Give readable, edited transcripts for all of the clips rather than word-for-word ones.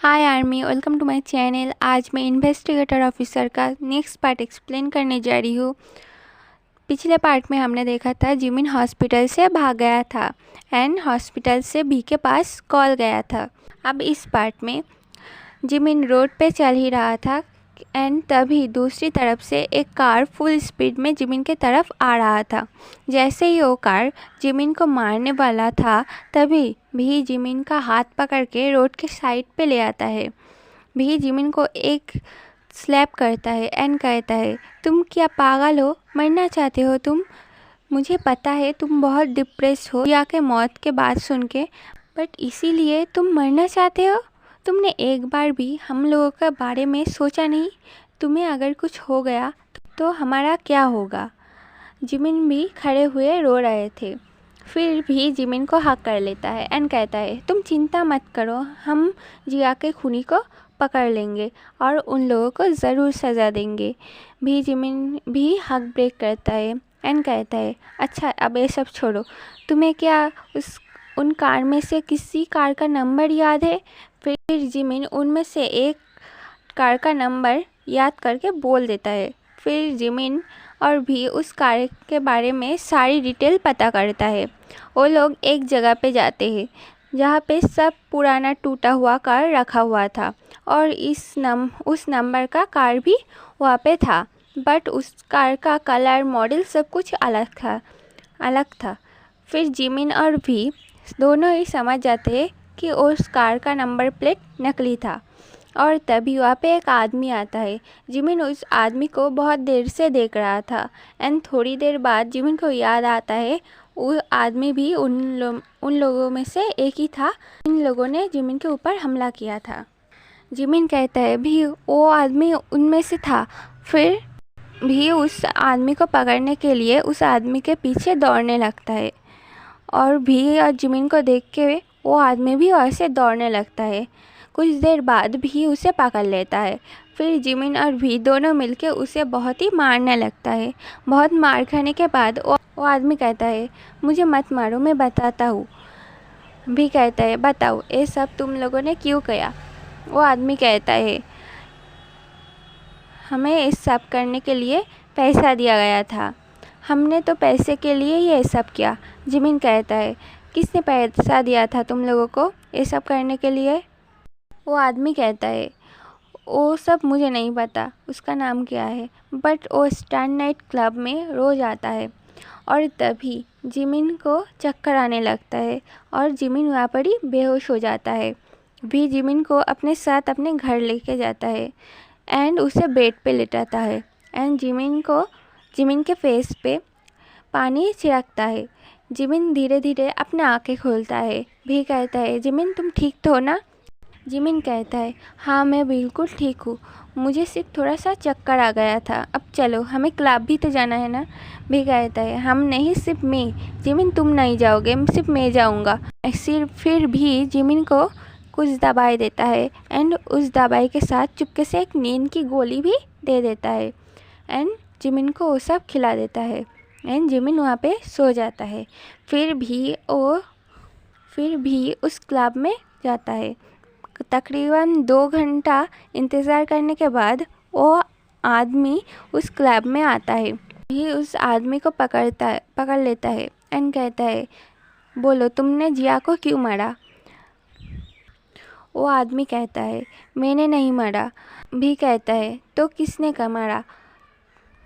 Hi army, welcome to my channel. आज मैं investigator officer का नेक्स्ट पार्ट एक्सप्लेन करने जा रही हूँ। पिछले पार्ट में हमने देखा था जिमिन हॉस्पिटल से भाग गया था एंड हॉस्पिटल से भी के पास कॉल गया था। अब इस पार्ट में जिमिन रोड पे चल ही रहा था एंड तभी दूसरी तरफ से एक कार फुल स्पीड में जिमिन के तरफ आ रहा था। जैसे ही वो कार जिमिन को मारने वाला था तभी भी जिमिन का हाथ पकड़ के रोड के साइड पे ले आता है। भी जिमिन को एक स्लैप करता है एंड कहता है, तुम क्या पागल हो? मरना चाहते हो तुम? मुझे पता है तुम बहुत डिप्रेस हो या के मौत के बाद सुन के, बट इसीलिए तुम मरना चाहते हो? तुमने एक बार भी हम लोगों के बारे में सोचा नहीं? तुम्हें अगर कुछ हो गया तो हमारा क्या होगा? जिमिन भी खड़े हुए रो रहे थे। फिर भी जिमिन को हक कर लेता है एंड कहता है, तुम चिंता मत करो, हम जिया के खूनी को पकड़ लेंगे और उन लोगों को ज़रूर सज़ा देंगे। भी जिमिन भी हक ब्रेक करता है एंड कहता है, अच्छा अब ये सब छोड़ो, तुम्हें क्या उन कार में से किसी कार का नंबर याद है? फिर जिमिन उनमें से एक कार का नंबर याद करके बोल देता है। फिर जिमिन और भी उस कार के बारे में सारी डिटेल पता करता है। वो लोग एक जगह पे जाते हैं जहाँ पे सब पुराना टूटा हुआ कार रखा हुआ था और उस नंबर का कार भी वहाँ पे था, बट उस कार का कलर मॉडल सब कुछ अलग था। फिर जिमिन और भी दोनों ही समझ जाते हैं कि उस कार का नंबर प्लेट नकली था। और तभी वहाँ पे एक आदमी आता है। जिमिन उस आदमी को बहुत देर से देख रहा था एंड थोड़ी देर बाद जिमिन को याद आता है वो आदमी भी उन लोगों में से एक ही था। इन लोगों ने जिमिन के ऊपर हमला किया था। जिमिन कहता है भी वो आदमी उनमें से था। फिर भी उस आदमी को पकड़ने के लिए उस आदमी के पीछे दौड़ने लगता है और भी और जिमिन को देख के वो आदमी भी वैसे दौड़ने लगता है। कुछ देर बाद भी उसे पकड़ लेता है। फिर जिमिन और भी दोनों मिलके उसे बहुत ही मारने लगता है। बहुत मार खाने के बाद वो आदमी कहता है, मुझे मत मारो, मैं बताता हूँ। भी कहता है, बताओ ये सब तुम लोगों ने क्यों किया? वो आदमी कहता है, हमें इस सब करने के लिए पैसा दिया गया था, हमने तो पैसे के लिए ये सब किया। जिमिन कहता है, किसने पैसा दिया था तुम लोगों को ये सब करने के लिए? वो आदमी कहता है, वो सब मुझे नहीं पता उसका नाम क्या है, बट वो स्टार नाइट क्लब में रोज़ आता है। और तभी जिमिन को चक्कर आने लगता है और जिमिन वहाँ पर ही बेहोश हो जाता है। भी जिमिन को अपने साथ अपने घर लेके जाता है एंड उसे बेड पे लिटाता है एंड जिमिन के फेस पे पानी छिड़कता है। जिमिन धीरे धीरे अपने आँखें खोलता है। भी कहता है, जिमिन तुम ठीक तो हो ना? जिमिन कहता है, हाँ मैं बिल्कुल ठीक हूँ, मुझे सिर्फ थोड़ा सा चक्कर आ गया था। अब चलो, हमें क्लब भी तो जाना है ना? भी कहता है, हम नहीं, सिर्फ मैं। जिमिन तुम नहीं जाओगे, सिर्फ मैं जाऊँगा। फिर भी जिमिन को कुछ दवाई देता है एंड उस दवाई के साथ चुपके से एक नींद की गोली भी दे देता है एंड जिमिन को वो सब खिला देता है एंड जिमिन वहाँ पे सो जाता है। फिर भी उस क्लब में जाता है। तकरीबन 2 घंटा इंतज़ार करने के बाद वो आदमी उस क्लब में आता है। भी उस आदमी को पकड़ लेता है एंड कहता है, बोलो तुमने जिया को क्यों मारा? वो आदमी कहता है, मैंने नहीं मारा। भी कहता है, तो किसने मारा?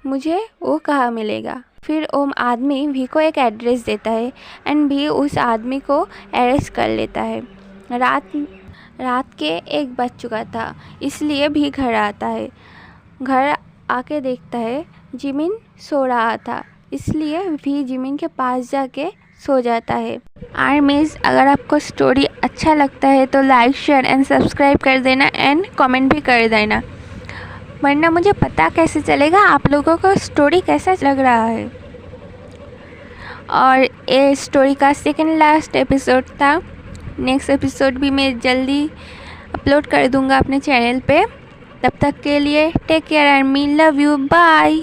मुझे वो कहाँ मिलेगा? फिर वो आदमी भी को एक एड्रेस देता है एंड भी उस आदमी को अरेस्ट कर लेता है। रात के 1 बज चुका था, इसलिए भी घर आता है। घर आके देखता है जिमिन सो रहा था, इसलिए भी जिमिन के पास जाके सो जाता है। आर्मीज़, अगर आपको स्टोरी अच्छा लगता है तो लाइक, शेयर एंड सब्सक्राइब कर देना एंड कमेंट भी कर देना, वरना मुझे पता कैसे चलेगा आप लोगों को स्टोरी कैसा लग रहा है। और ये स्टोरी का सेकंड लास्ट एपिसोड था। नेक्स्ट एपिसोड भी मैं जल्दी अपलोड कर दूंगा अपने चैनल पे। तब तक के लिए take care army, love you, bye.